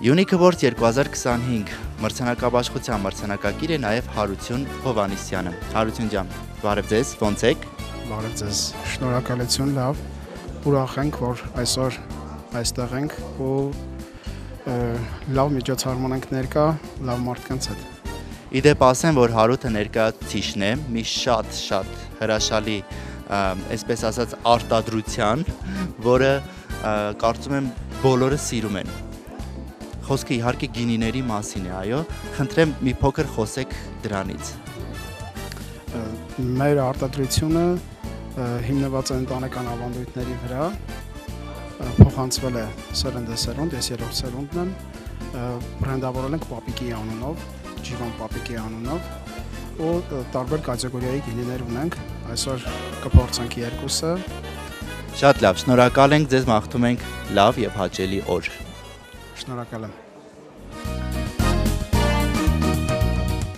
Unique-Awards 2025 մրցանակաբաշխության մրցանակակիր է նաև Հարություն Հովանեսյանը։ Հարություն ջան, բարև ձեզ, ոնց եք։ Բարև ձեզ, շնորհակալություն, լավ, ուրախ ենք, որ այսօր այստեղ ենք ու լավ միջոցառման ենք ներկա, լավ մարդկանց հետ։ Իդեպ ասեմ, որ Հարութը ներկայացուցիչն է մի շատ հրաշալի, այսպես ասած, արտադրության, որը կարծում եմ բոլորը սիրում են։ Խոսքը իհարկե գինիների մասին է, այո, խնդրեմ մի փոքր խոսեք դրանից։ Մեր արտադրությունը հիմնված է ընտանեկան ավանդույթների վրա, փոխանցվել է սերնդեսերունդ, ես երրորդ սերունդն եմ, բրենդավորել ենք Պապիկի անունով, Ջիվան Պապիկի անունով ու տարբեր կատեգորիայի գինիներ ունենք, այսօր կփորձենք երկուսը։ Շատ լավ, շնորհակալ ենք, ձեզ մաղթում ենք լավ եւ հաճելի օր։ Շնորհակալ եմ։